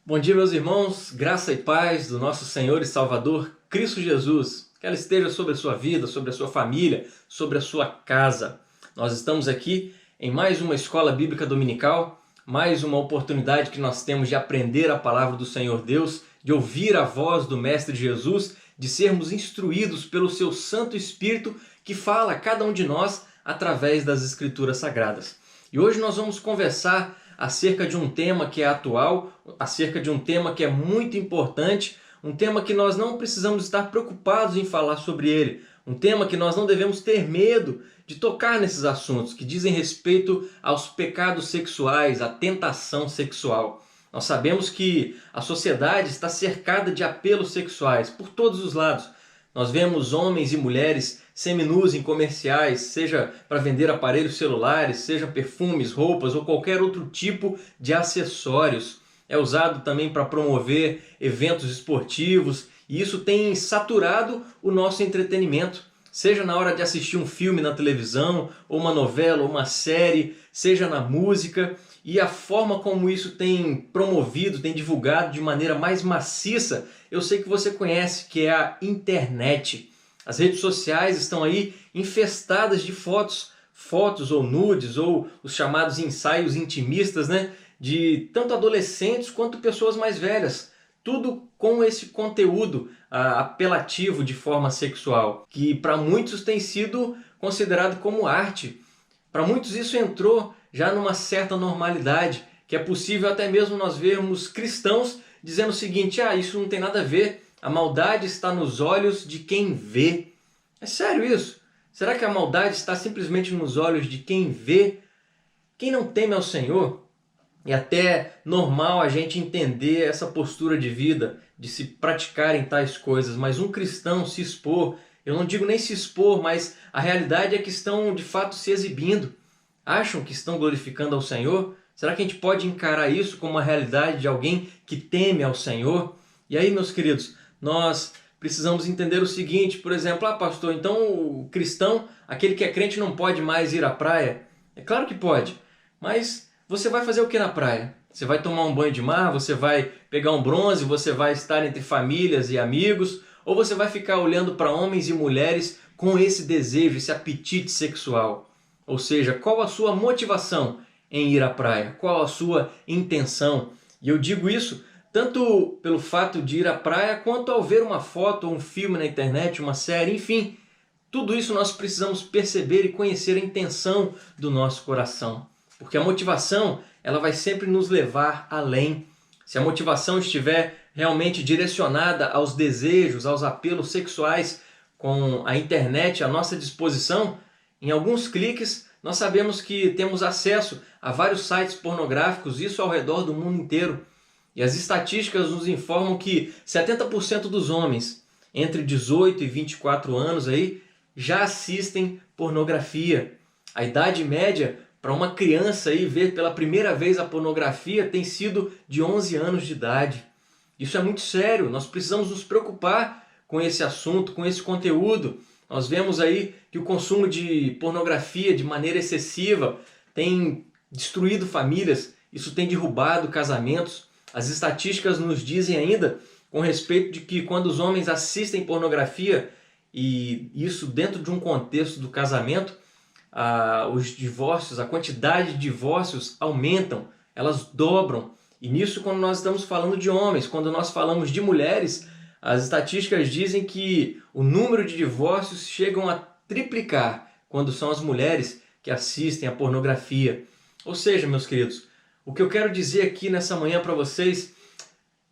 Bom dia, meus irmãos, graça e paz do nosso Senhor e Salvador Cristo Jesus. Que ela esteja sobre a sua vida, sobre a sua família, sobre a sua casa. Nós estamos aqui em mais uma escola bíblica dominical, mais uma oportunidade que nós temos de aprender a palavra do Senhor Deus, de ouvir a voz do Mestre Jesus, de sermos instruídos pelo seu Santo Espírito que fala a cada um de nós através das Escrituras Sagradas. E hoje nós vamos conversar acerca de um tema que é atual, acerca de um tema que é muito importante, um tema que nós não precisamos estar preocupados em falar sobre ele, um tema que nós não devemos ter medo de tocar nesses assuntos que dizem respeito aos pecados sexuais, à tentação sexual. Nós sabemos que a sociedade está cercada de apelos sexuais por todos os lados. Nós vemos homens e mulheres seminus em comerciais, seja para vender aparelhos celulares, seja perfumes, roupas ou qualquer outro tipo de acessórios. É usado também para promover eventos esportivos e isso tem saturado o nosso entretenimento. Seja na hora de assistir um filme na televisão, ou uma novela, ou uma série, seja na música. E a forma como isso tem promovido, tem divulgado de maneira mais maciça, eu sei que você conhece, que é a internet. As redes sociais estão aí infestadas de fotos ou nudes, ou os chamados ensaios intimistas, né? De tanto adolescentes quanto pessoas mais velhas. Tudo com esse conteúdo apelativo de forma sexual, que para muitos tem sido considerado como arte. Para muitos isso entrou já numa certa normalidade, que é possível até mesmo nós vermos cristãos dizendo o seguinte: isso não tem nada a ver, a maldade está nos olhos de quem vê. É sério isso? Será que a maldade está simplesmente nos olhos de quem vê? Quem não teme ao Senhor? É até normal a gente entender essa postura de vida, de se praticarem tais coisas, mas um cristão se expor, eu não digo nem se expor, mas a realidade é que estão de fato se exibindo. Acham que estão glorificando ao Senhor? Será que a gente pode encarar isso como a realidade de alguém que teme ao Senhor? E aí, meus queridos, nós precisamos entender o seguinte, por exemplo, pastor, então o cristão, aquele que é crente, não pode mais ir à praia? É claro que pode, mas você vai fazer o que na praia? Você vai tomar um banho de mar? Você vai pegar um bronze? Você vai estar entre famílias e amigos? Ou você vai ficar olhando para homens e mulheres com esse desejo, esse apetite sexual? Ou seja, qual a sua motivação em ir à praia? Qual a sua intenção? E eu digo isso tanto pelo fato de ir à praia, quanto ao ver uma foto ou um filme na internet, uma série, enfim. Tudo isso nós precisamos perceber e conhecer a intenção do nosso coração. Porque a motivação, ela vai sempre nos levar além. Se a motivação estiver realmente direcionada aos desejos, aos apelos sexuais, com a internet à nossa disposição, em alguns cliques nós sabemos que temos acesso a vários sites pornográficos, isso ao redor do mundo inteiro. E as estatísticas nos informam que 70% dos homens entre 18 e 24 anos aí já assistem pornografia. A idade média para uma criança aí ver pela primeira vez a pornografia tem sido de 11 anos de idade. Isso é muito sério, nós precisamos nos preocupar com esse assunto, com esse conteúdo. Nós vemos aí que o consumo de pornografia de maneira excessiva tem destruído famílias, isso tem derrubado casamentos. As estatísticas nos dizem ainda com respeito de que quando os homens assistem pornografia, e isso dentro de um contexto do casamento, os divórcios, a quantidade de divórcios aumentam, elas dobram. E nisso quando nós estamos falando de homens, quando nós falamos de mulheres, as estatísticas dizem que o número de divórcios chegam a triplicar quando são as mulheres que assistem a pornografia. Ou seja, meus queridos, o que eu quero dizer aqui nessa manhã para vocês,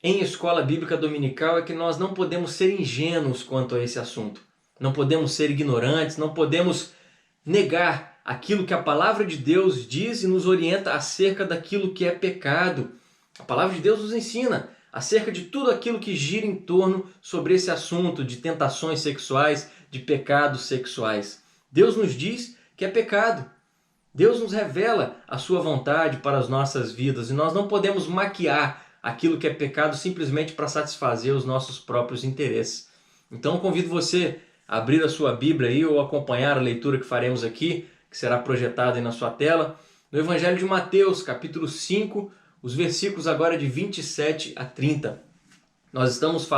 em escola bíblica dominical, é que nós não podemos ser ingênuos quanto a esse assunto. Não podemos ser ignorantes, não podemos negar aquilo que a palavra de Deus diz e nos orienta acerca daquilo que é pecado. A palavra de Deus nos ensina acerca de tudo aquilo que gira em torno sobre esse assunto de tentações sexuais, de pecados sexuais. Deus nos diz que é pecado. Deus nos revela a sua vontade para as nossas vidas e nós não podemos maquiar aquilo que é pecado simplesmente para satisfazer os nossos próprios interesses. Então eu convido você a abrir a sua Bíblia aí ou acompanhar a leitura que faremos aqui, que será projetada aí na sua tela, no Evangelho de Mateus, capítulo 5, os versículos agora de 27 a 30. Nós estamos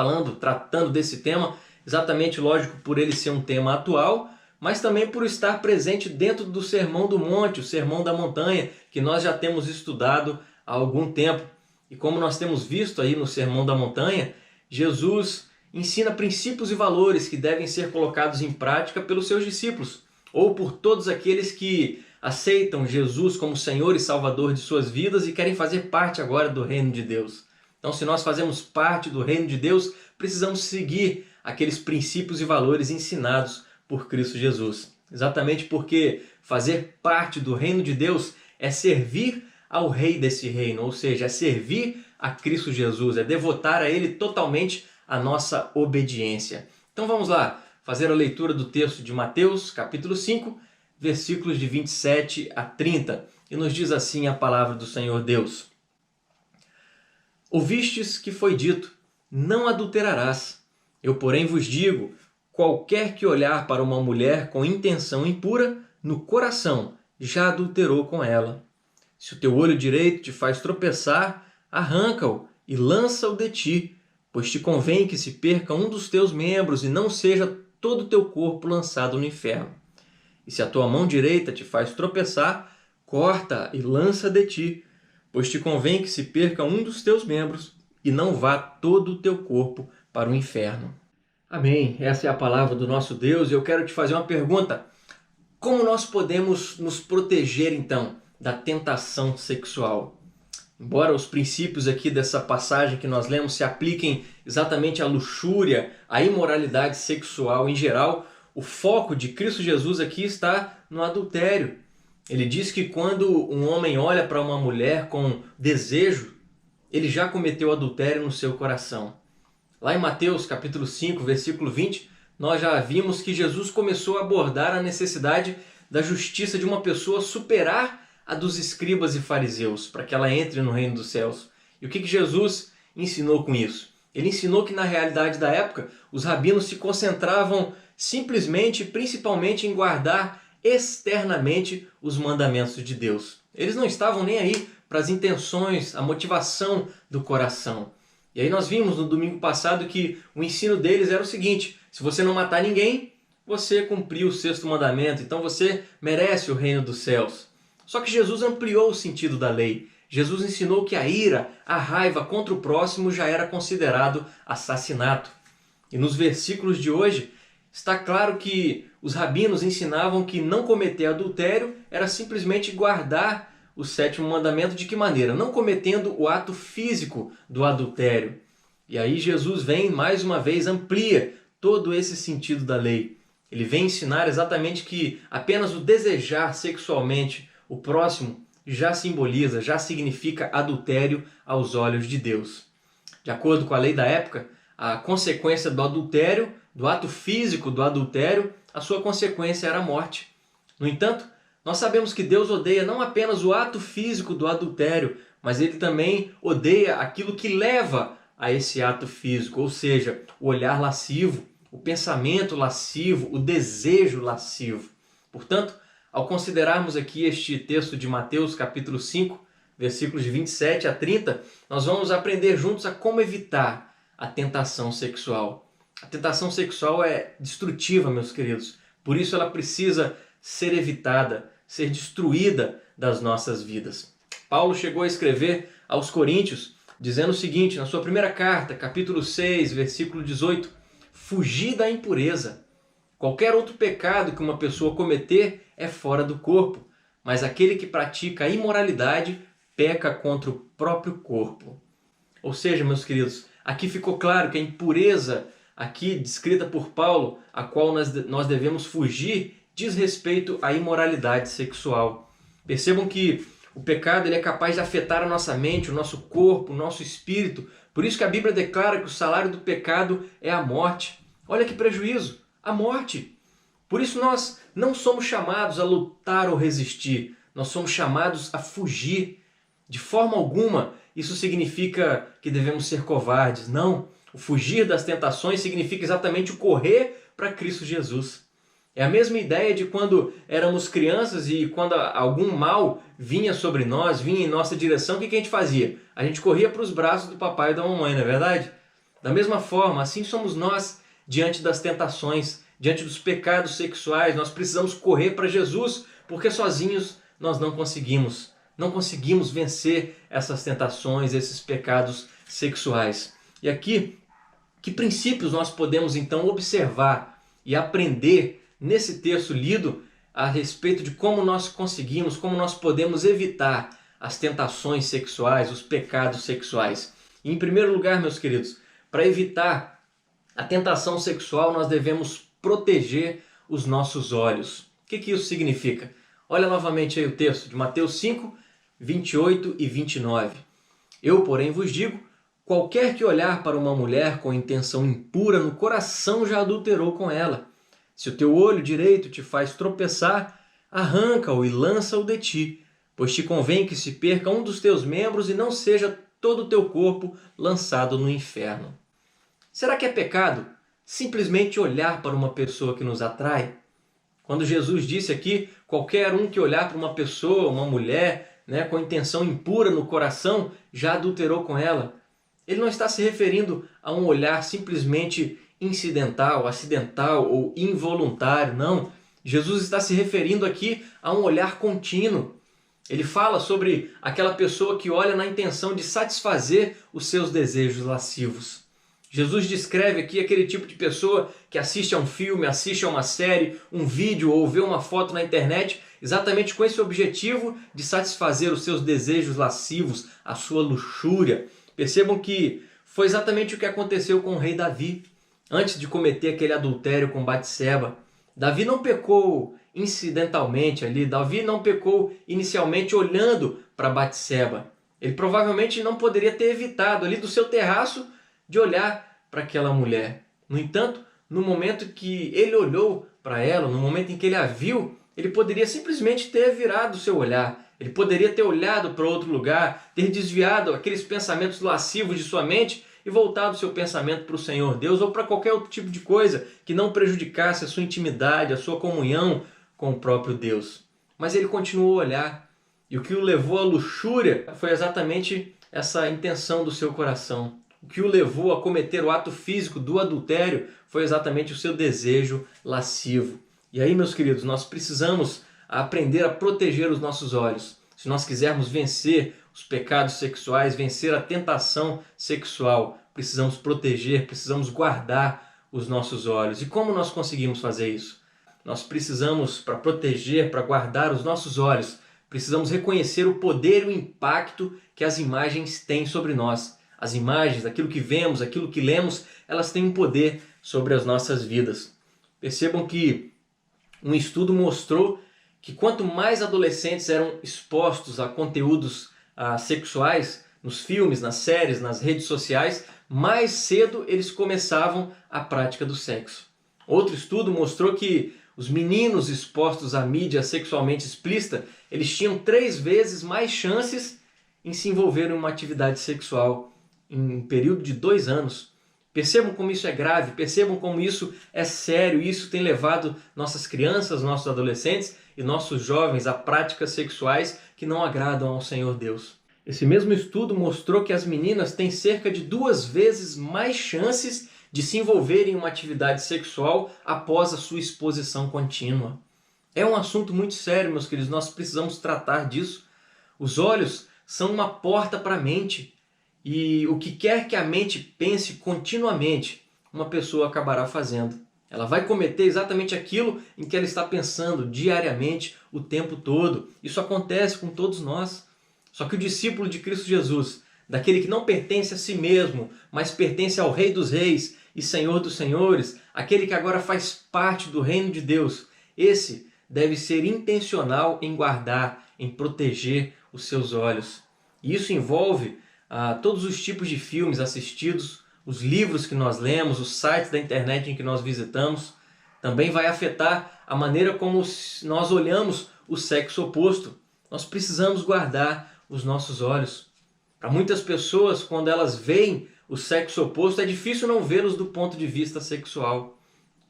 tratando desse tema, exatamente, lógico, por ele ser um tema atual, mas também por estar presente dentro do Sermão do Monte, o Sermão da Montanha, que nós já temos estudado há algum tempo. E como nós temos visto aí no Sermão da Montanha, Jesus ensina princípios e valores que devem ser colocados em prática pelos seus discípulos, ou por todos aqueles que aceitam Jesus como Senhor e Salvador de suas vidas e querem fazer parte agora do reino de Deus. Então, se nós fazemos parte do reino de Deus, precisamos seguir aqueles princípios e valores ensinados por Cristo Jesus. Exatamente porque fazer parte do reino de Deus é servir ao rei desse reino, ou seja, é servir a Cristo Jesus, é devotar a Ele totalmente a nossa obediência. Então vamos lá, fazer a leitura do texto de Mateus, capítulo 5, versículos de 27 a 30. E nos diz assim a palavra do Senhor Deus. Ouvistes que foi dito, não adulterarás. Eu, porém, vos digo, qualquer que olhar para uma mulher com intenção impura, no coração já adulterou com ela. Se o teu olho direito te faz tropeçar, arranca-o e lança-o de ti, pois te convém que se perca um dos teus membros e não seja todo o teu corpo lançado no inferno. E se a tua mão direita te faz tropeçar, corta e lança de ti, pois te convém que se perca um dos teus membros e não vá todo o teu corpo para o inferno. Amém. Essa é a palavra do nosso Deus e eu quero te fazer uma pergunta. Como nós podemos nos proteger, então, da tentação sexual? Embora os princípios aqui dessa passagem que nós lemos se apliquem exatamente à luxúria, à imoralidade sexual em geral, o foco de Cristo Jesus aqui está no adultério. Ele diz que quando um homem olha para uma mulher com desejo, ele já cometeu adultério no seu coração. Lá em Mateus capítulo 5, versículo 20, nós já vimos que Jesus começou a abordar a necessidade da justiça de uma pessoa superar a dos escribas e fariseus, para que ela entre no reino dos céus. E o que Jesus ensinou com isso? Ele ensinou que na realidade da época, os rabinos se concentravam simplesmente, principalmente em guardar externamente os mandamentos de Deus. Eles não estavam nem aí para as intenções, a motivação do coração. E aí nós vimos no domingo passado que o ensino deles era o seguinte: se você não matar ninguém, você cumpriu o sexto mandamento, então você merece o reino dos céus. Só que Jesus ampliou o sentido da lei. Jesus ensinou que a ira, a raiva contra o próximo já era considerado assassinato. E nos versículos de hoje está claro que os rabinos ensinavam que não cometer adultério era simplesmente guardar o sétimo mandamento. De que maneira? Não cometendo o ato físico do adultério. E aí Jesus vem mais uma vez, amplia todo esse sentido da lei. Ele vem ensinar exatamente que apenas o desejar sexualmente o próximo já simboliza, já significa adultério aos olhos de Deus. De acordo com a lei da época, a consequência do adultério, do ato físico do adultério, a sua consequência era a morte. No entanto, nós sabemos que Deus odeia não apenas o ato físico do adultério, mas Ele também odeia aquilo que leva a esse ato físico, ou seja, o olhar lascivo, o pensamento lascivo, o desejo lascivo. Portanto, ao considerarmos aqui este texto de Mateus capítulo 5, versículos de 27 a 30, nós vamos aprender juntos a como evitar a tentação sexual. A tentação sexual é destrutiva, meus queridos. Por isso ela precisa ser evitada, ser destruída das nossas vidas. Paulo chegou a escrever aos Coríntios, dizendo o seguinte, na sua primeira carta, capítulo 6, versículo 18, fugir da impureza. Qualquer outro pecado que uma pessoa cometer é fora do corpo, mas aquele que pratica a imoralidade peca contra o próprio corpo. Ou seja, meus queridos, aqui ficou claro que a impureza aqui descrita por Paulo, a qual nós devemos fugir, diz respeito à imoralidade sexual. Percebam que o pecado ele é capaz de afetar a nossa mente, o nosso corpo, o nosso espírito. Por isso que a Bíblia declara que o salário do pecado é a morte. Olha que prejuízo, a morte. Por isso nós não somos chamados a lutar ou resistir, nós somos chamados a fugir. De forma alguma, isso significa que devemos ser covardes. Não, o fugir das tentações significa exatamente o correr para Cristo Jesus. É a mesma ideia de quando éramos crianças e quando algum mal vinha sobre nós, vinha em nossa direção, o que a gente fazia? A gente corria para os braços do papai e da mamãe, não é verdade? Da mesma forma, assim somos nós diante das tentações, diante dos pecados sexuais. Nós precisamos correr para Jesus, porque sozinhos nós não conseguimos. Não conseguimos vencer essas tentações, esses pecados sexuais. E aqui, que princípios nós podemos então observar e aprender nesse texto lido a respeito de como nós conseguimos, como nós podemos evitar as tentações sexuais, os pecados sexuais? E, em primeiro lugar, meus queridos, para evitar a tentação sexual, nós devemos proteger os nossos olhos. O que isso significa? Olha novamente aí o texto de Mateus 5, 28 e 29. Eu, porém, vos digo, qualquer que olhar para uma mulher com intenção impura no coração já adulterou com ela. Se o teu olho direito te faz tropeçar, arranca-o e lança-o de ti, pois te convém que se perca um dos teus membros e não seja todo o teu corpo lançado no inferno. Será que é pecado simplesmente olhar para uma pessoa que nos atrai? Quando Jesus disse aqui, qualquer um que olhar para uma pessoa, uma mulher, com intenção impura no coração, já adulterou com ela. Ele não está se referindo a um olhar simplesmente incidental, acidental ou involuntário, não. Jesus está se referindo aqui a um olhar contínuo. Ele fala sobre aquela pessoa que olha na intenção de satisfazer os seus desejos lascivos. Jesus descreve aqui aquele tipo de pessoa que assiste a um filme, assiste a uma série, um vídeo ou vê uma foto na internet exatamente com esse objetivo de satisfazer os seus desejos lascivos, a sua luxúria. Percebam que foi exatamente o que aconteceu com o rei Davi antes de cometer aquele adultério com Batseba. Davi não pecou incidentalmente ali, Davi não pecou inicialmente olhando para Batseba. Ele provavelmente não poderia ter evitado ali do seu terraço de olhar para aquela mulher. No entanto, no momento que ele olhou para ela, no momento em que ele a viu, ele poderia simplesmente ter virado o seu olhar. Ele poderia ter olhado para outro lugar, ter desviado aqueles pensamentos lascivos de sua mente e voltado o seu pensamento para o Senhor Deus ou para qualquer outro tipo de coisa que não prejudicasse a sua intimidade, a sua comunhão com o próprio Deus. Mas ele continuou a olhar. E o que o levou à luxúria foi exatamente essa intenção do seu coração. O que o levou a cometer o ato físico do adultério foi exatamente o seu desejo lascivo. E aí, meus queridos, nós precisamos aprender a proteger os nossos olhos. Se nós quisermos vencer os pecados sexuais, vencer a tentação sexual, precisamos proteger, precisamos guardar os nossos olhos. E como nós conseguimos fazer isso? Nós precisamos, para proteger, para guardar os nossos olhos, precisamos reconhecer o poder e o impacto que as imagens têm sobre nós. As imagens, aquilo que vemos, aquilo que lemos, elas têm um poder sobre as nossas vidas. Percebam que um estudo mostrou que quanto mais adolescentes eram expostos a conteúdos sexuais, nos filmes, nas séries, nas redes sociais, mais cedo eles começavam a prática do sexo. Outro estudo mostrou que os meninos expostos à mídia sexualmente explícita, eles tinham 3 vezes mais chances em se envolver em uma atividade sexual em um período de 2 anos. Percebam como isso é grave, percebam como isso é sério, e isso tem levado nossas crianças, nossos adolescentes e nossos jovens a práticas sexuais que não agradam ao Senhor Deus. Esse mesmo estudo mostrou que as meninas têm cerca de 2 vezes mais chances de se envolverem em uma atividade sexual após a sua exposição contínua. É um assunto muito sério, meus queridos, nós precisamos tratar disso. Os olhos são uma porta para a mente. E o que quer que a mente pense continuamente, uma pessoa acabará fazendo. Ela vai cometer exatamente aquilo em que ela está pensando diariamente, o tempo todo. Isso acontece com todos nós. Só que o discípulo de Cristo Jesus, daquele que não pertence a si mesmo, mas pertence ao Rei dos Reis e Senhor dos Senhores, aquele que agora faz parte do reino de Deus, esse deve ser intencional em guardar, em proteger os seus olhos. E isso envolve todos os tipos de filmes assistidos, os livros que nós lemos, os sites da internet em que nós visitamos. Também vai afetar a maneira como nós olhamos o sexo oposto. Nós precisamos guardar os nossos olhos. Para muitas pessoas, quando elas veem o sexo oposto, é difícil não vê-los do ponto de vista sexual.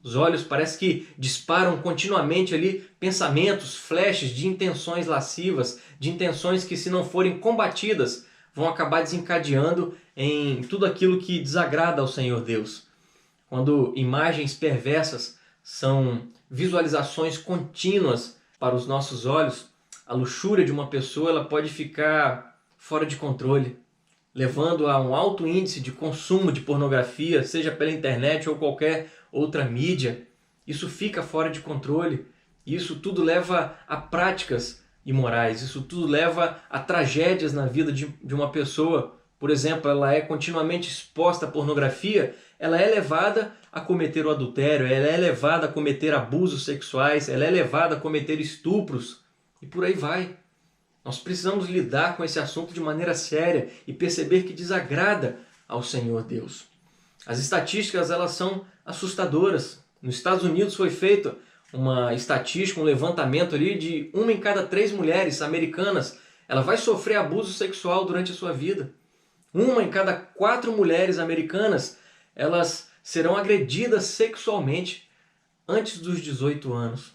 Os olhos parece que disparam continuamente ali pensamentos, flashes de intenções lascivas, de intenções que, se não forem combatidas, vão acabar desencadeando em tudo aquilo que desagrada ao Senhor Deus. Quando imagens perversas são visualizações contínuas para os nossos olhos, a luxúria de uma pessoa ela pode ficar fora de controle, levando a um alto índice de consumo de pornografia, seja pela internet ou qualquer outra mídia. Isso fica fora de controle. Isso tudo leva a práticas imorais, isso tudo leva a tragédias na vida de uma pessoa. Por exemplo, ela é continuamente exposta à pornografia, ela é levada a cometer o adultério, ela é levada a cometer abusos sexuais, ela é levada a cometer estupros e por aí vai. Nós precisamos lidar com esse assunto de maneira séria e perceber que desagrada ao Senhor Deus. As estatísticas elas são assustadoras. Nos Estados Unidos foi feita uma estatística, um levantamento ali de 1 em cada 3 mulheres americanas, ela vai sofrer abuso sexual durante a sua vida. 1 em cada 4 mulheres americanas, elas serão agredidas sexualmente antes dos 18 anos.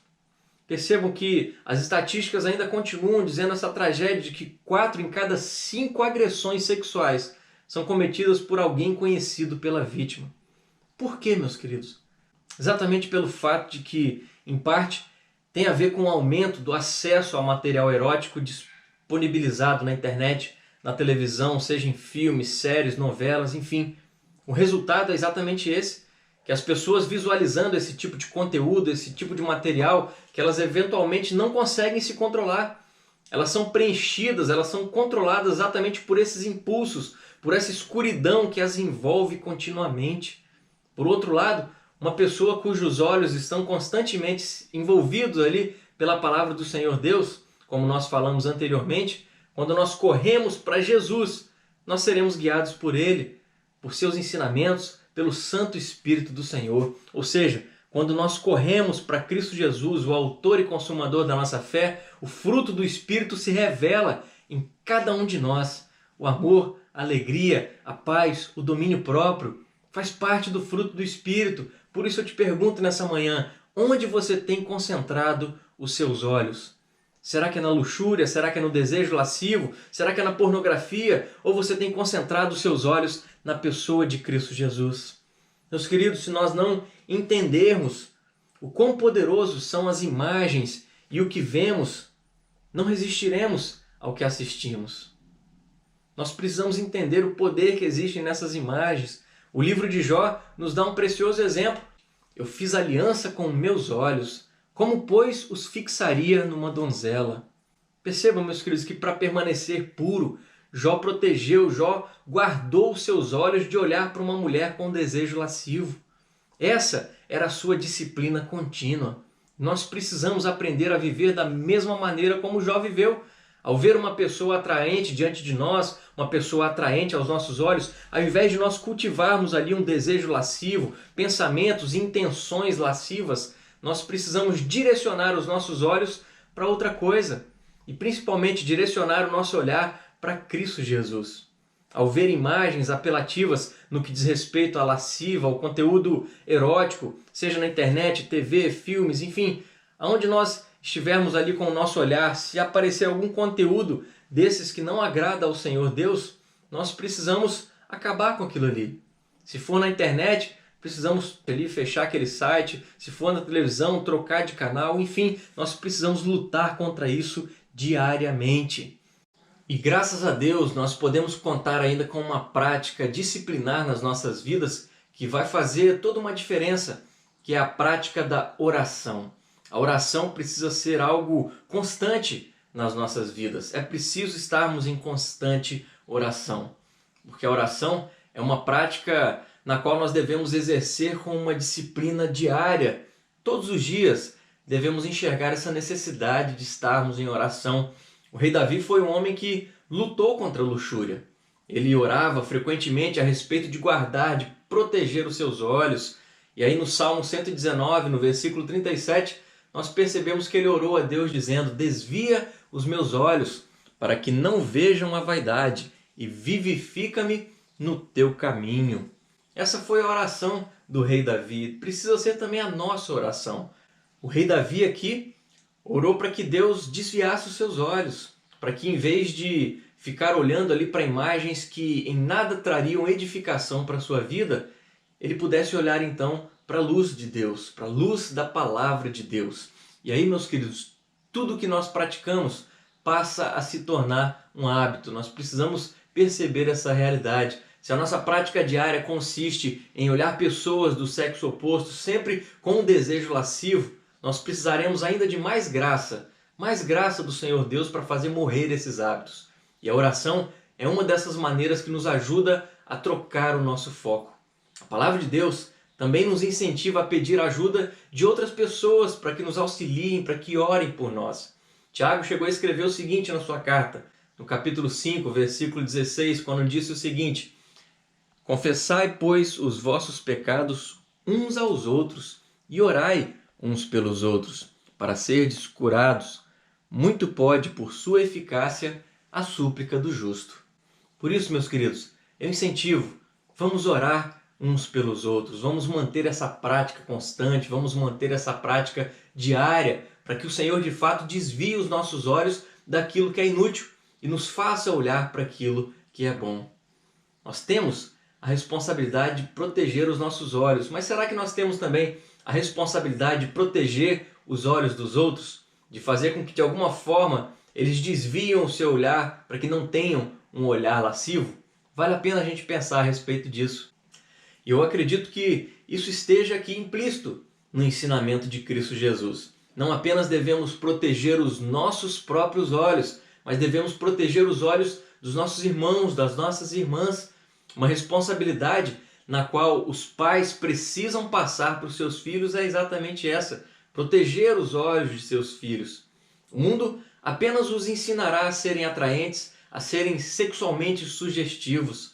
Percebam que as estatísticas ainda continuam dizendo essa tragédia de que 4 em cada 5 agressões sexuais são cometidas por alguém conhecido pela vítima. Por quê, meus queridos? Exatamente pelo fato de que, em parte, tem a ver com o aumento do acesso ao material erótico disponibilizado na internet, na televisão, seja em filmes, séries, novelas, enfim. O resultado é exatamente esse, que as pessoas visualizando esse tipo de conteúdo, esse tipo de material, que elas eventualmente não conseguem se controlar. Elas são preenchidas, elas são controladas exatamente por esses impulsos, por essa escuridão que as envolve continuamente. Por outro lado, uma pessoa cujos olhos estão constantemente envolvidos ali pela palavra do Senhor Deus, como nós falamos anteriormente, quando nós corremos para Jesus, nós seremos guiados por Ele, por seus ensinamentos, pelo Santo Espírito do Senhor. Ou seja, quando nós corremos para Cristo Jesus, o autor e consumador da nossa fé, o fruto do Espírito se revela em cada um de nós. O amor, a alegria, a paz, o domínio próprio faz parte do fruto do Espírito. Por isso eu te pergunto nessa manhã, onde você tem concentrado os seus olhos? Será que é na luxúria? Será que é no desejo lascivo? Será que é na pornografia? Ou você tem concentrado os seus olhos na pessoa de Cristo Jesus? Meus queridos, se nós não entendermos o quão poderosos são as imagens e o que vemos, não resistiremos ao que assistimos. Nós precisamos entender o poder que existe nessas imagens. O livro de Jó nos dá um precioso exemplo. Eu fiz aliança com meus olhos, como, pois, os fixaria numa donzela? Percebam, meus queridos, que para permanecer puro, Jó protegeu, Jó guardou os seus olhos de olhar para uma mulher com desejo lascivo. Essa era a sua disciplina contínua. Nós precisamos aprender a viver da mesma maneira como Jó viveu. Ao ver uma pessoa atraente diante de nós, uma pessoa atraente aos nossos olhos, ao invés de nós cultivarmos ali um desejo lascivo, pensamentos e intenções lascivas, nós precisamos direcionar os nossos olhos para outra coisa. E principalmente direcionar o nosso olhar para Cristo Jesus. Ao ver imagens apelativas no que diz respeito à lasciva, ao conteúdo erótico, seja na internet, TV, filmes, enfim, aonde nós estivermos ali com o nosso olhar, se aparecer algum conteúdo desses que não agrada ao Senhor Deus, nós precisamos acabar com aquilo ali. Se for na internet, precisamos ali fechar aquele site, se for na televisão, trocar de canal, enfim, nós precisamos lutar contra isso diariamente. E graças a Deus nós podemos contar ainda com uma prática disciplinar nas nossas vidas que vai fazer toda uma diferença, que é a prática da oração. A oração precisa ser algo constante nas nossas vidas. É preciso estarmos em constante oração, porque a oração é uma prática na qual nós devemos exercer com uma disciplina diária. Todos os dias devemos enxergar essa necessidade de estarmos em oração. O rei Davi foi um homem que lutou contra a luxúria. Ele orava frequentemente a respeito de guardar, de proteger os seus olhos. E aí no Salmo 119, no versículo 37, nós percebemos que ele orou a Deus dizendo: desvia os meus olhos para que não vejam a vaidade e vivifica-me no teu caminho. Essa foi a oração do rei Davi. Precisa ser também a nossa oração. O rei Davi aqui orou para que Deus desviasse os seus olhos, para que em vez de ficar olhando ali para imagens que em nada trariam edificação para a sua vida, ele pudesse olhar então para a luz de Deus, para a luz da palavra de Deus. E aí, meus queridos, tudo que nós praticamos passa a se tornar um hábito. Nós precisamos perceber essa realidade. Se a nossa prática diária consiste em olhar pessoas do sexo oposto sempre com um desejo lascivo, nós precisaremos ainda de mais graça do Senhor Deus para fazer morrer esses hábitos. E a oração é uma dessas maneiras que nos ajuda a trocar o nosso foco. A palavra de Deus também nos incentiva a pedir ajuda de outras pessoas para que nos auxiliem, para que orem por nós. Tiago chegou a escrever o seguinte na sua carta, no capítulo 5, versículo 16, quando disse o seguinte: confessai, pois, os vossos pecados uns aos outros e orai uns pelos outros, para serdes curados. Muito pode, por sua eficácia, a súplica do justo. Por isso, meus queridos, eu incentivo, vamos orar uns pelos outros, vamos manter essa prática constante, vamos manter essa prática diária, para que o Senhor de fato desvie os nossos olhos daquilo que é inútil e nos faça olhar para aquilo que é bom. Nós temos a responsabilidade de proteger os nossos olhos, mas será que nós temos também a responsabilidade de proteger os olhos dos outros? De fazer com que de alguma forma eles desviem o seu olhar para que não tenham um olhar lascivo? Vale a pena a gente pensar a respeito disso. E eu acredito que isso esteja aqui implícito no ensinamento de Cristo Jesus. Não apenas devemos proteger os nossos próprios olhos, mas devemos proteger os olhos dos nossos irmãos, das nossas irmãs. Uma responsabilidade na qual os pais precisam passar para os seus filhos é exatamente essa: proteger os olhos de seus filhos. O mundo apenas os ensinará a serem atraentes, a serem sexualmente sugestivos.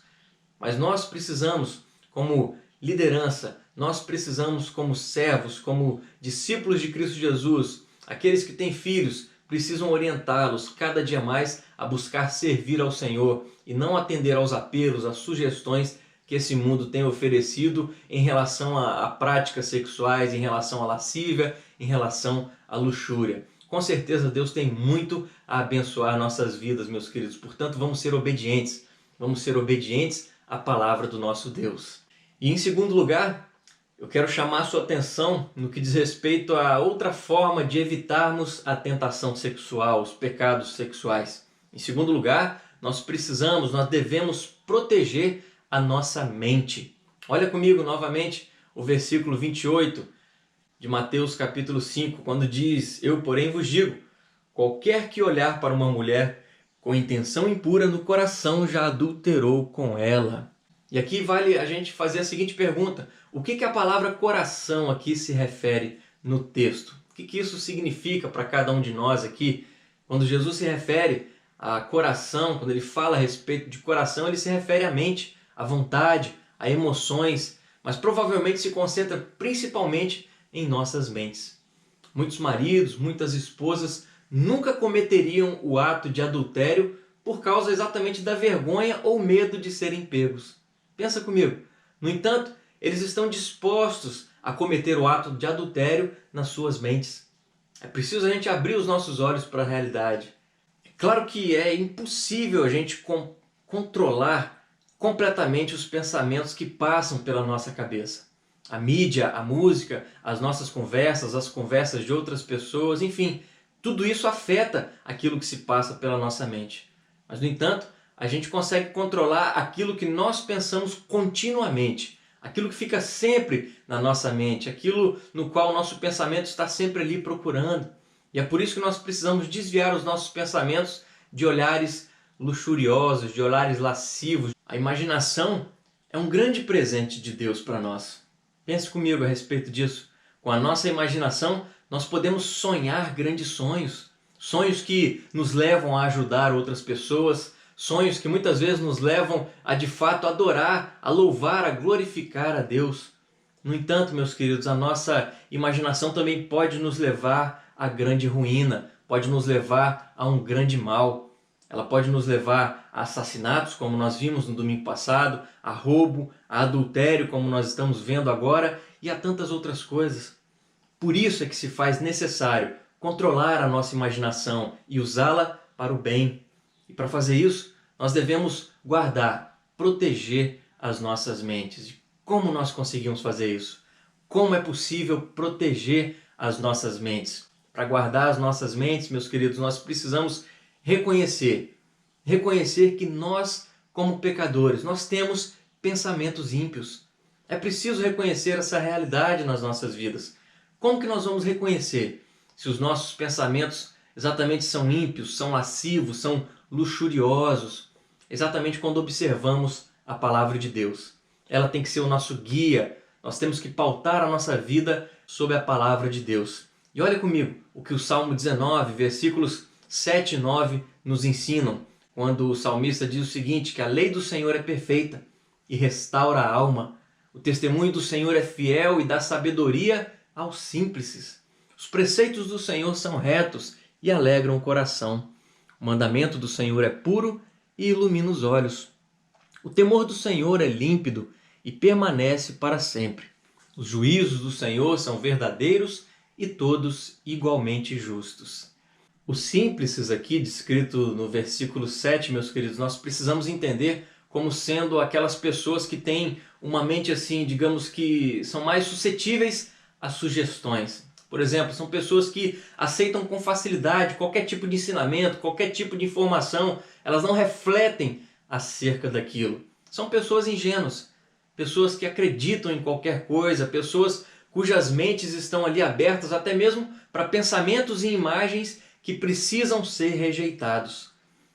Mas nós precisamos, como liderança, nós precisamos como servos, como discípulos de Cristo Jesus, aqueles que têm filhos, precisam orientá-los cada dia mais a buscar servir ao Senhor e não atender aos apelos, às sugestões que esse mundo tem oferecido em relação a práticas sexuais, em relação à lascívia, em relação à luxúria. Com certeza Deus tem muito a abençoar nossas vidas, meus queridos. Portanto, vamos ser obedientes à palavra do nosso Deus. E em segundo lugar, eu quero chamar a sua atenção no que diz respeito a outra forma de evitarmos a tentação sexual, os pecados sexuais. Em segundo lugar, nós devemos proteger a nossa mente. Olha comigo novamente o versículo 28 de Mateus capítulo 5, quando diz: eu, porém, vos digo, qualquer que olhar para uma mulher com intenção impura no coração já adulterou com ela. E aqui vale a gente fazer a seguinte pergunta: o que a palavra coração aqui se refere no texto? O que isso significa para cada um de nós aqui? Quando Jesus se refere a coração, quando ele fala a respeito de coração, ele se refere à mente, à vontade, a emoções, mas provavelmente se concentra principalmente em nossas mentes. Muitos maridos, muitas esposas nunca cometeriam o ato de adultério por causa exatamente da vergonha ou medo de serem pegos. Pensa comigo. No entanto, eles estão dispostos a cometer o ato de adultério nas suas mentes. É preciso a gente abrir os nossos olhos para a realidade. É claro que é impossível a gente controlar completamente os pensamentos que passam pela nossa cabeça. A mídia, a música, as nossas conversas, as conversas de outras pessoas, enfim, tudo isso afeta aquilo que se passa pela nossa mente. Mas, no entanto, a gente consegue controlar aquilo que nós pensamos continuamente, aquilo que fica sempre na nossa mente, aquilo no qual o nosso pensamento está sempre ali procurando. E é por isso que nós precisamos desviar os nossos pensamentos de olhares luxuriosos, de olhares lascivos. A imaginação é um grande presente de Deus para nós. Pense comigo a respeito disso. Com a nossa imaginação, nós podemos sonhar grandes sonhos. Sonhos que nos levam a ajudar outras pessoas. Sonhos que muitas vezes nos levam a de fato adorar, a louvar, a glorificar a Deus. No entanto, meus queridos, a nossa imaginação também pode nos levar à grande ruína, pode nos levar a um grande mal. Ela pode nos levar a assassinatos, como nós vimos no domingo passado, a roubo, a adultério, como nós estamos vendo agora, e a tantas outras coisas. Por isso é que se faz necessário controlar a nossa imaginação e usá-la para o bem. E para fazer isso, nós devemos guardar, proteger as nossas mentes. Como nós conseguimos fazer isso? Como é possível proteger as nossas mentes? Para guardar as nossas mentes, meus queridos, nós precisamos reconhecer que nós, como pecadores, nós temos pensamentos ímpios. É preciso reconhecer essa realidade nas nossas vidas. Como que nós vamos reconhecer se os nossos pensamentos exatamente são ímpios, são lascivos, são luxuriosos? Exatamente quando observamos a palavra de Deus. Ela tem que ser o nosso guia. Nós temos que pautar a nossa vida sob a palavra de Deus. E olha comigo o que o Salmo 19, versículos 7 e 9 nos ensinam, quando o salmista diz o seguinte, que a lei do Senhor é perfeita e restaura a alma. O testemunho do Senhor é fiel e dá sabedoria aos simples. Os preceitos do Senhor são retos e alegram o coração. O mandamento do Senhor é puro e ilumina os olhos. O temor do Senhor é límpido e permanece para sempre. Os juízos do Senhor são verdadeiros e todos igualmente justos. Os simples aqui, descrito no versículo 7, meus queridos, nós precisamos entender como sendo aquelas pessoas que têm uma mente assim, digamos que são mais suscetíveis a sugestões. Por exemplo, são pessoas que aceitam com facilidade qualquer tipo de ensinamento, qualquer tipo de informação, elas não refletem acerca daquilo. São pessoas ingênuas, pessoas que acreditam em qualquer coisa, pessoas cujas mentes estão ali abertas até mesmo para pensamentos e imagens que precisam ser rejeitados.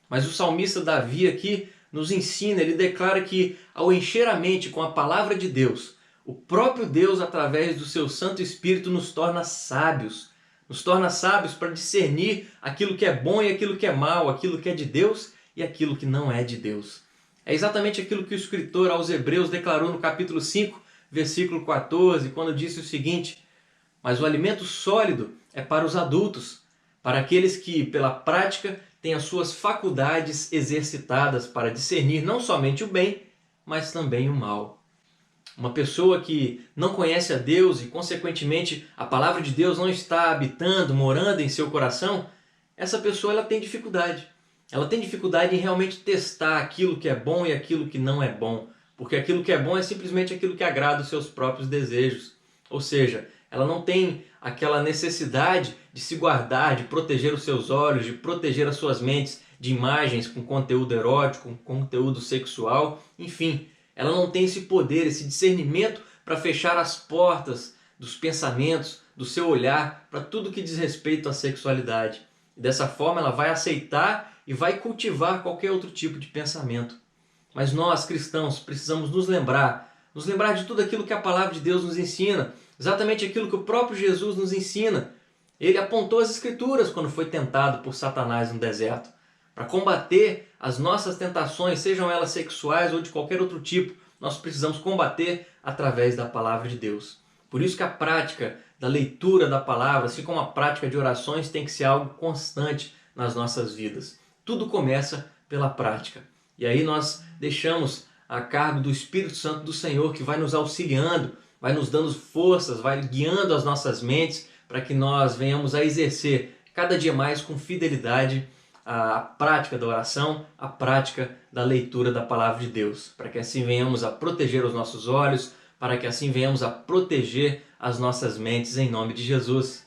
Mas o salmista Davi aqui nos ensina, ele declara que ao encher a mente com a palavra de Deus, o próprio Deus, através do seu Santo Espírito, nos torna sábios. Nos torna sábios para discernir aquilo que é bom e aquilo que é mal, aquilo que é de Deus e aquilo que não é de Deus. É exatamente aquilo que o escritor aos Hebreus declarou no capítulo 5, versículo 14, quando disse o seguinte: mas o alimento sólido é para os adultos, para aqueles que, pela prática, têm as suas faculdades exercitadas para discernir não somente o bem, mas também o mal. Uma pessoa que não conhece a Deus e, consequentemente, a palavra de Deus não está habitando, morando em seu coração, essa pessoa ela tem dificuldade. Ela tem dificuldade em realmente testar aquilo que é bom e aquilo que não é bom, porque aquilo que é bom é simplesmente aquilo que agrada os seus próprios desejos. Ou seja, ela não tem aquela necessidade de se guardar, de proteger os seus olhos, de proteger as suas mentes de imagens com conteúdo erótico, com conteúdo sexual, enfim. Ela não tem esse poder, esse discernimento para fechar as portas dos pensamentos, do seu olhar, para tudo que diz respeito à sexualidade. E dessa forma ela vai aceitar e vai cultivar qualquer outro tipo de pensamento. Mas nós, cristãos, precisamos nos lembrar de tudo aquilo que a palavra de Deus nos ensina, exatamente aquilo que o próprio Jesus nos ensina. Ele apontou as Escrituras quando foi tentado por Satanás no deserto. Para combater as nossas tentações, sejam elas sexuais ou de qualquer outro tipo, nós precisamos combater através da palavra de Deus. Por isso que a prática da leitura da palavra, assim como a prática de orações, tem que ser algo constante nas nossas vidas. Tudo começa pela prática. E aí nós deixamos a cargo do Espírito Santo do Senhor, que vai nos auxiliando, vai nos dando forças, vai guiando as nossas mentes para que nós venhamos a exercer cada dia mais com fidelidade a prática da oração, a prática da leitura da palavra de Deus, para que assim venhamos a proteger os nossos olhos, para que assim venhamos a proteger as nossas mentes em nome de Jesus.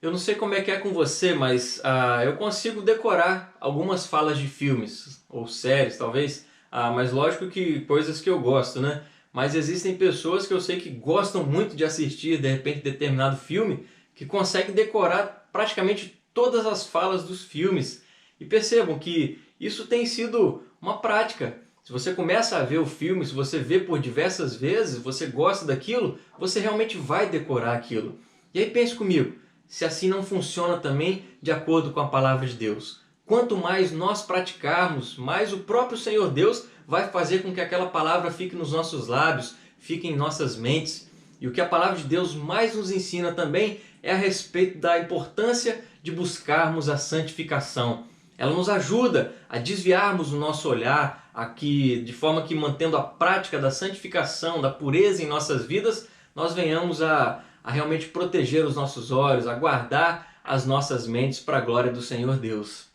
Eu não sei como é que é com você, mas eu consigo decorar algumas falas de filmes ou séries, talvez, mas lógico que coisas que eu gosto, né? Mas existem pessoas que eu sei que gostam muito de assistir, de repente, determinado filme, que conseguem decorar praticamente todas as falas dos filmes. E percebam que isso tem sido uma prática. Se você começa a ver o filme, se você vê por diversas vezes, você gosta daquilo, você realmente vai decorar aquilo. E aí pense comigo, se assim não funciona também de acordo com a palavra de Deus. Quanto mais nós praticarmos, mais o próprio Senhor Deus vai fazer com que aquela palavra fique nos nossos lábios, fique em nossas mentes. E o que a palavra de Deus mais nos ensina também é a respeito da importância de buscarmos a santificação. Ela nos ajuda a desviarmos o nosso olhar aqui, de forma que, mantendo a prática da santificação, da pureza em nossas vidas, nós venhamos a realmente proteger os nossos olhos, a guardar as nossas mentes para a glória do Senhor Deus.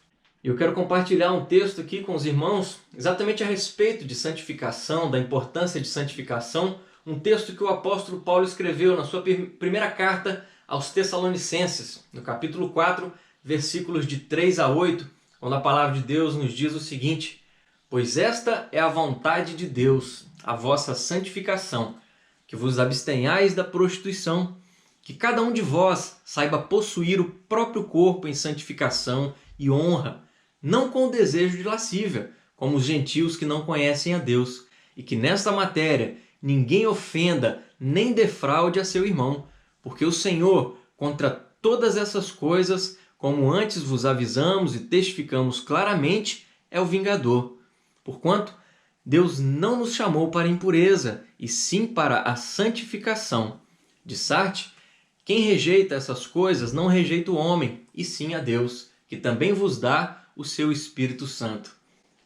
E eu quero compartilhar um texto aqui com os irmãos exatamente a respeito de santificação, da importância de santificação, um texto que o apóstolo Paulo escreveu na sua primeira carta aos Tessalonicenses, no capítulo 4, versículos de 3 a 8, quando a palavra de Deus nos diz o seguinte: pois esta é a vontade de Deus, a vossa santificação, que vos abstenhais da prostituição, que cada um de vós saiba possuir o próprio corpo em santificação e honra, não com o desejo de lascívia, como os gentios que não conhecem a Deus, e que nesta matéria ninguém ofenda nem defraude a seu irmão, porque o Senhor, contra todas essas coisas, como antes vos avisamos e testificamos claramente, é o vingador. Porquanto Deus não nos chamou para a impureza, e sim para a santificação. De Sarte, quem rejeita essas coisas não rejeita o homem, e sim a Deus, que também vos dá o seu Espírito Santo.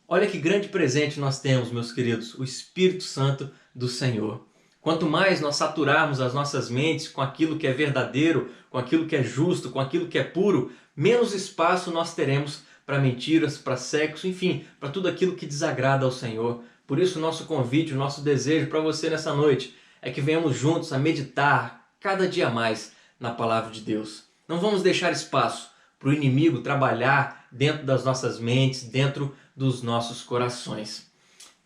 Olha que grande presente nós temos, meus queridos, o Espírito Santo do Senhor. Quanto mais nós saturarmos as nossas mentes com aquilo que é verdadeiro, com aquilo que é justo, com aquilo que é puro, menos espaço nós teremos para mentiras, para sexo, enfim, para tudo aquilo que desagrada ao Senhor. Por isso o nosso convite, o nosso desejo para você nessa noite é que venhamos juntos a meditar cada dia mais na palavra de Deus. Não vamos deixar espaço para o inimigo trabalhar dentro das nossas mentes, dentro dos nossos corações.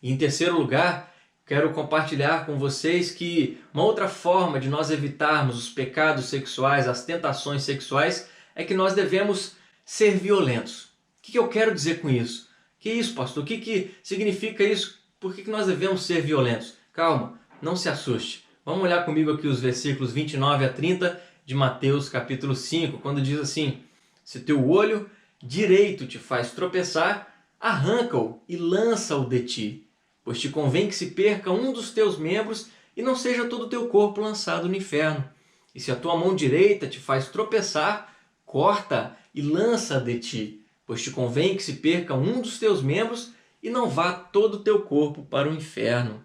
E em terceiro lugar, quero compartilhar com vocês que uma outra forma de nós evitarmos os pecados sexuais, as tentações sexuais, é que nós devemos ser violentos. O que eu quero dizer com isso? Que isso, pastor? O que significa isso? Por que nós devemos ser violentos? Calma, não se assuste. Vamos olhar comigo aqui os versículos 29 a 30 de Mateus capítulo 5, quando diz assim: se teu olho direito te faz tropeçar, arranca-o e lança-o de ti, pois te convém que se perca um dos teus membros e não seja todo o teu corpo lançado no inferno. E se a tua mão direita te faz tropeçar, corta e lança de ti, pois te convém que se perca um dos teus membros e não vá todo o teu corpo para o inferno.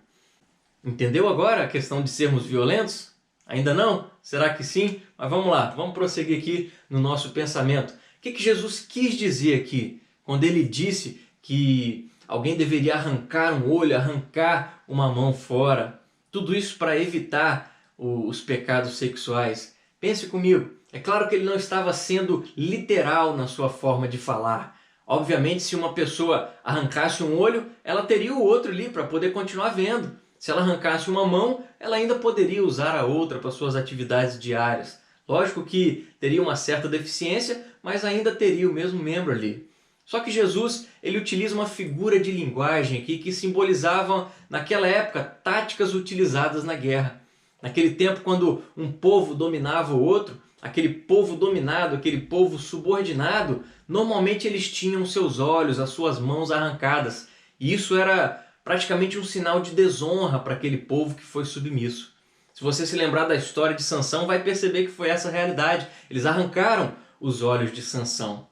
Entendeu agora a questão de sermos violentos? Ainda não? Será que sim? Mas vamos lá, vamos prosseguir aqui no nosso pensamento. O que Jesus quis dizer aqui quando ele disse que alguém deveria arrancar um olho, arrancar uma mão fora? Tudo isso para evitar os pecados sexuais. Pense comigo, é claro que ele não estava sendo literal na sua forma de falar. Obviamente, se uma pessoa arrancasse um olho, ela teria o outro ali para poder continuar vendo. Se ela arrancasse uma mão, ela ainda poderia usar a outra para suas atividades diárias. Lógico que teria uma certa deficiência, mas ainda teria o mesmo membro ali. Só que Jesus, ele utiliza uma figura de linguagem aqui que simbolizava, naquela época, táticas utilizadas na guerra. Naquele tempo, quando um povo dominava o outro, aquele povo dominado, aquele povo subordinado, normalmente eles tinham seus olhos, as suas mãos arrancadas. E isso era praticamente um sinal de desonra para aquele povo que foi submisso. Se você se lembrar da história de Sansão, vai perceber que foi essa a realidade. Eles arrancaram os olhos de Sansão.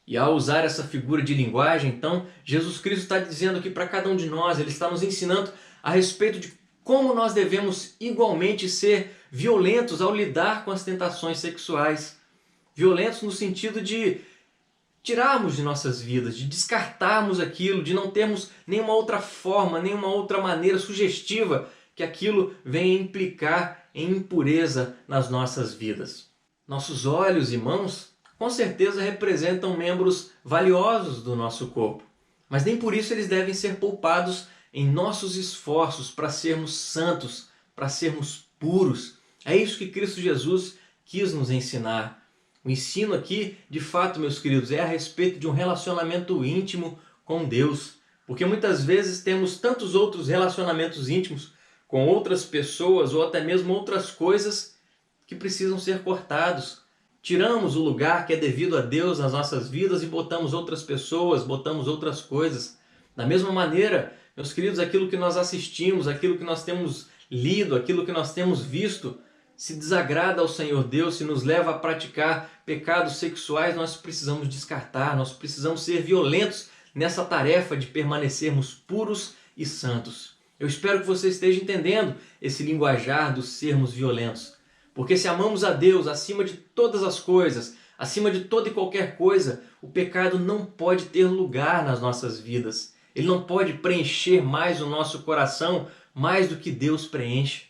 E ao usar essa figura de linguagem, então, Jesus Cristo está dizendo aqui para cada um de nós, ele está nos ensinando a respeito de como nós devemos igualmente ser violentos ao lidar com as tentações sexuais. Violentos no sentido de tirarmos de nossas vidas, de descartarmos aquilo, de não termos nenhuma outra forma, nenhuma outra maneira sugestiva que aquilo venha implicar em impureza nas nossas vidas. Nossos olhos e mãos com certeza representam membros valiosos do nosso corpo, mas nem por isso eles devem ser poupados em nossos esforços para sermos santos, para sermos puros. É isso que Cristo Jesus quis nos ensinar. O ensino aqui, de fato, meus queridos, é a respeito de um relacionamento íntimo com Deus. Porque muitas vezes temos tantos outros relacionamentos íntimos com outras pessoas ou até mesmo outras coisas que precisam ser cortados. Tiramos o lugar que é devido a Deus nas nossas vidas e botamos outras pessoas, botamos outras coisas. Da mesma maneira, meus queridos, aquilo que nós assistimos, aquilo que nós temos lido, aquilo que nós temos visto, se desagrada ao Senhor Deus, se nos leva a praticar pecados sexuais, nós precisamos descartar, nós precisamos ser violentos nessa tarefa de permanecermos puros e santos. Eu espero que você esteja entendendo esse linguajar dos sermos violentos. Porque se amamos a Deus acima de todas as coisas, acima de toda e qualquer coisa, o pecado não pode ter lugar nas nossas vidas. Ele não pode preencher mais o nosso coração, mais do que Deus preenche.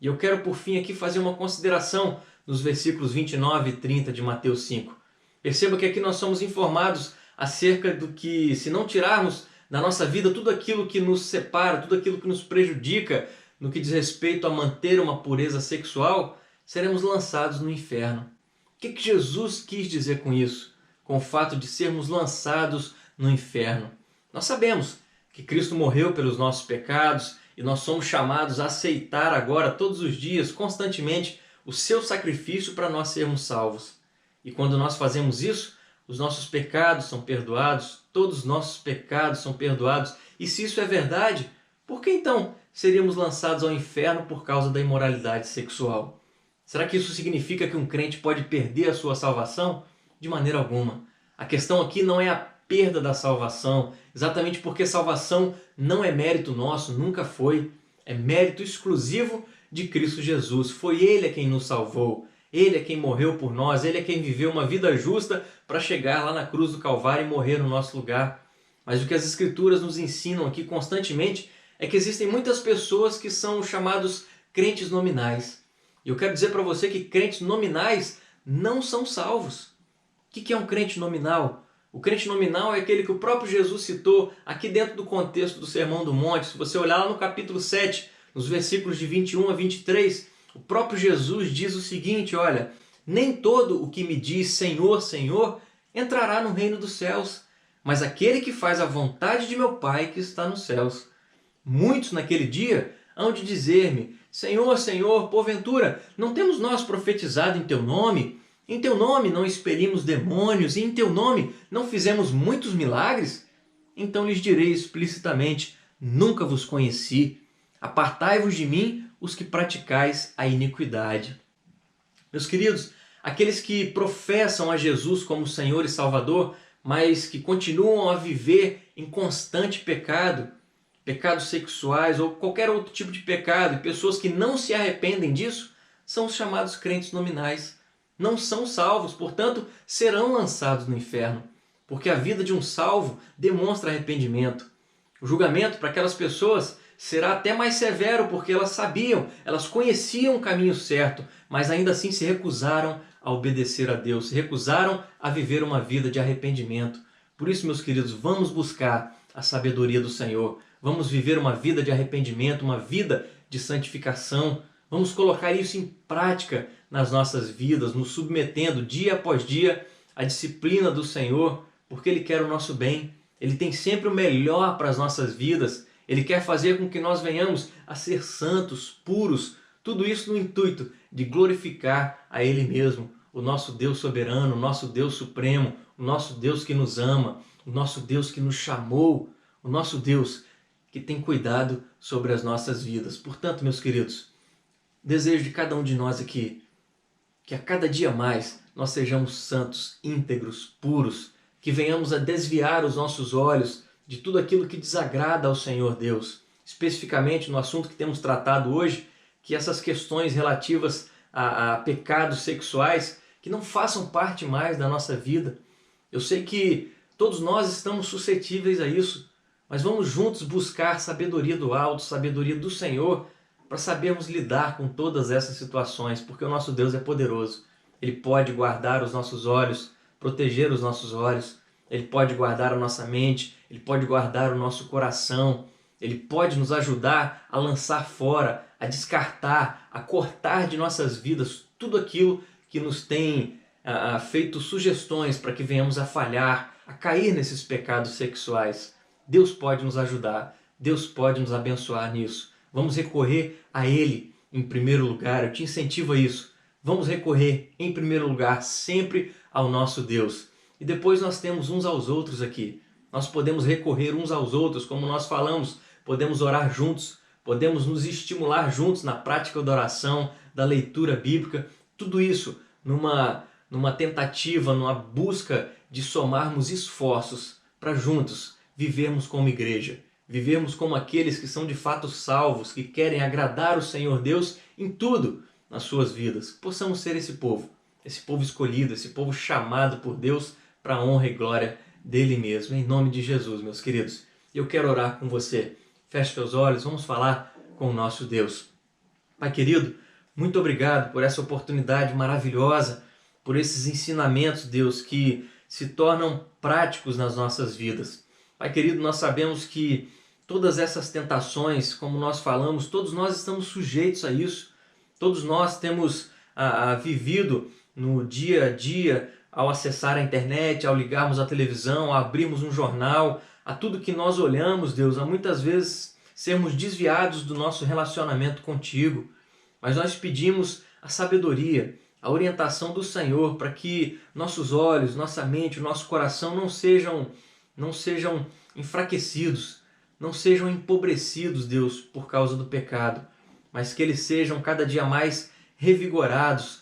E eu quero por fim aqui fazer uma consideração nos versículos 29 e 30 de Mateus 5. Perceba que aqui nós somos informados acerca do que, se não tirarmos da nossa vida tudo aquilo que nos separa, tudo aquilo que nos prejudica no que diz respeito a manter uma pureza sexual, seremos lançados no inferno. O que Jesus quis dizer com isso? Com o fato de sermos lançados no inferno. Nós sabemos que Cristo morreu pelos nossos pecados e nós somos chamados a aceitar agora, todos os dias, constantemente, o seu sacrifício para nós sermos salvos. E quando nós fazemos isso, os nossos pecados são perdoados, todos os nossos pecados são perdoados. E se isso é verdade, por que então seríamos lançados ao inferno por causa da imoralidade sexual? Será que isso significa que um crente pode perder a sua salvação? De maneira alguma. A questão aqui não é a perda da salvação, exatamente porque salvação não é mérito nosso, nunca foi. É mérito exclusivo de Cristo Jesus. Foi Ele quem nos salvou. Ele é quem morreu por nós, Ele é quem viveu uma vida justa para chegar lá na cruz do Calvário e morrer no nosso lugar. Mas o que as Escrituras nos ensinam aqui constantemente é que existem muitas pessoas que são chamados crentes nominais. E eu quero dizer para você que crentes nominais não são salvos. O que é um crente nominal? O crente nominal é aquele que o próprio Jesus citou aqui dentro do contexto do Sermão do Monte. Se você olhar lá no capítulo 7, nos versículos de 21 a 23, o próprio Jesus diz o seguinte, olha, nem todo o que me diz Senhor, Senhor, entrará no reino dos céus, mas aquele que faz a vontade de meu Pai que está nos céus. Muitos naquele dia hão de dizer-me, Senhor, Senhor, porventura, não temos nós profetizado em teu nome? Em teu nome não expelimos demônios e em teu nome não fizemos muitos milagres? Então lhes direi explicitamente, nunca vos conheci. Apartai-vos de mim, os que praticais a iniquidade. Meus queridos, aqueles que professam a Jesus como Senhor e Salvador, mas que continuam a viver em constante pecado, pecados sexuais ou qualquer outro tipo de pecado, e pessoas que não se arrependem disso, são os chamados crentes nominais. Não são salvos, portanto, serão lançados no inferno, porque a vida de um salvo demonstra arrependimento. O julgamento para aquelas pessoas será até mais severo, porque elas sabiam, elas conheciam o caminho certo, mas ainda assim se recusaram a obedecer a Deus, se recusaram a viver uma vida de arrependimento. Por isso, meus queridos, vamos buscar a sabedoria do Senhor, vamos viver uma vida de arrependimento, uma vida de santificação, vamos colocar isso em prática nas nossas vidas, nos submetendo dia após dia à disciplina do Senhor, porque Ele quer o nosso bem, Ele tem sempre o melhor para as nossas vidas, Ele quer fazer com que nós venhamos a ser santos, puros, tudo isso no intuito de glorificar a Ele mesmo, o nosso Deus soberano, o nosso Deus supremo, o nosso Deus que nos ama, o nosso Deus que nos chamou, o nosso Deus que tem cuidado sobre as nossas vidas. Portanto, meus queridos, desejo de cada um de nós aqui que a cada dia mais nós sejamos santos, íntegros, puros, que venhamos a desviar os nossos olhos de tudo aquilo que desagrada ao Senhor Deus. Especificamente no assunto que temos tratado hoje, que essas questões relativas a pecados sexuais, que não façam parte mais da nossa vida. Eu sei que todos nós estamos suscetíveis a isso, mas vamos juntos buscar sabedoria do alto, sabedoria do Senhor, para sabermos lidar com todas essas situações, porque o nosso Deus é poderoso. Ele pode guardar os nossos olhos, proteger os nossos olhos, Ele pode guardar a nossa mente, Ele pode guardar o nosso coração, Ele pode nos ajudar a lançar fora, a descartar, a cortar de nossas vidas tudo aquilo que nos tem feito sugestões para que venhamos a falhar, a cair nesses pecados sexuais. Deus pode nos ajudar, Deus pode nos abençoar nisso. Vamos recorrer a Ele em primeiro lugar, eu te incentivo a isso. Vamos recorrer em primeiro lugar sempre ao nosso Deus. E depois nós temos uns aos outros aqui. Nós podemos recorrer uns aos outros, como nós falamos, podemos orar juntos, podemos nos estimular juntos na prática da oração, da leitura bíblica, tudo isso numa tentativa, numa busca de somarmos esforços para juntos vivermos como igreja, vivermos como aqueles que são de fato salvos, que querem agradar o Senhor Deus em tudo nas suas vidas. Possamos ser esse povo escolhido, esse povo chamado por Deus para a honra e glória dele mesmo, em nome de Jesus, meus queridos. Eu quero orar com você. Feche seus olhos, vamos falar com o nosso Deus. Pai querido, muito obrigado por essa oportunidade maravilhosa, por esses ensinamentos, Deus, que se tornam práticos nas nossas vidas. Pai querido, nós sabemos que todas essas tentações, como nós falamos, todos nós estamos sujeitos a isso. Todos nós temos vivido no dia a dia, ao acessar a internet, ao ligarmos a televisão, ao abrirmos um jornal, a tudo que nós olhamos, Deus, a muitas vezes sermos desviados do nosso relacionamento contigo. Mas nós pedimos a sabedoria, a orientação do Senhor para que nossos olhos, nossa mente, o nosso coração não sejam enfraquecidos, não sejam empobrecidos, Deus, por causa do pecado, mas que eles sejam cada dia mais revigorados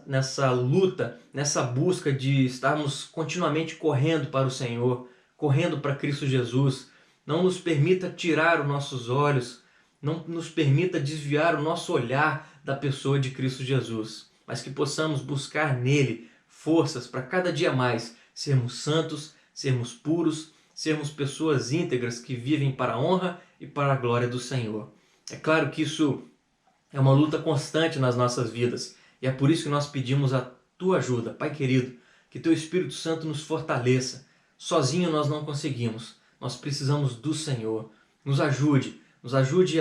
nessa luta, nessa busca de estarmos continuamente correndo para o Senhor, correndo para Cristo Jesus. Não nos permita tirar os nossos olhos, não nos permita desviar o nosso olhar da pessoa de Cristo Jesus, mas que possamos buscar nele forças para cada dia mais sermos santos, sermos puros, sermos pessoas íntegras que vivem para a honra e para a glória do Senhor. É claro que isso é uma luta constante nas nossas vidas e é por isso que nós pedimos a tua ajuda, Pai querido, que teu Espírito Santo nos fortaleça. Sozinho nós não conseguimos, nós precisamos do Senhor. Nos ajude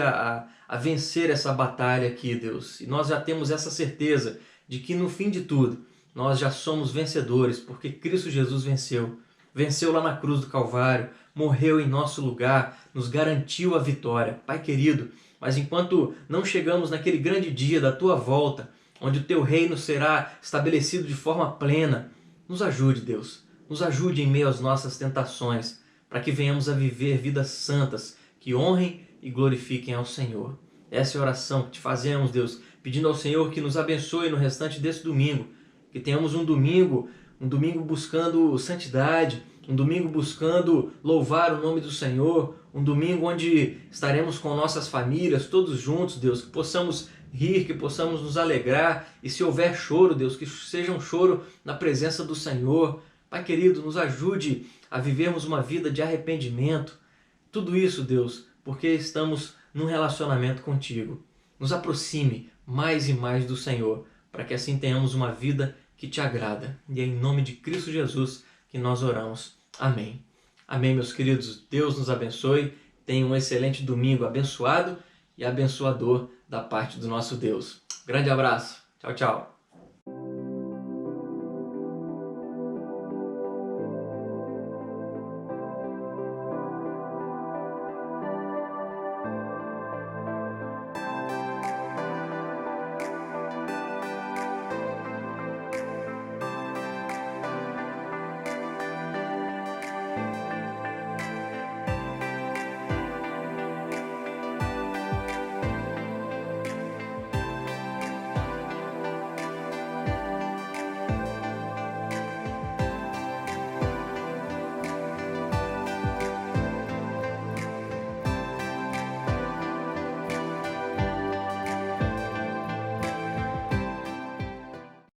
a vencer essa batalha aqui, Deus. E nós já temos essa certeza de que no fim de tudo nós já somos vencedores, porque Cristo Jesus venceu lá na cruz do Calvário, morreu em nosso lugar, nos garantiu a vitória. Pai querido, mas enquanto não chegamos naquele grande dia da tua volta, onde o teu reino será estabelecido de forma plena, nos ajude, Deus. Nos ajude em meio às nossas tentações, para que venhamos a viver vidas santas, que honrem e glorifiquem ao Senhor. Essa é a oração que te fazemos, Deus, pedindo ao Senhor que nos abençoe no restante desse domingo, que tenhamos um domingo buscando santidade, um domingo buscando louvar o nome do Senhor, um domingo onde estaremos com nossas famílias, todos juntos, Deus, que possamos rir, que possamos nos alegrar, e se houver choro, Deus, que seja um choro na presença do Senhor. Pai querido, nos ajude a vivermos uma vida de arrependimento. Tudo isso, Deus, porque estamos num relacionamento contigo. Nos aproxime mais e mais do Senhor, para que assim tenhamos uma vida que te agrada. E é em nome de Cristo Jesus que nós oramos. Amém. Amém, meus queridos. Deus nos abençoe. Tenha um excelente domingo abençoado e abençoador da parte do nosso Deus. Grande abraço. Tchau, tchau.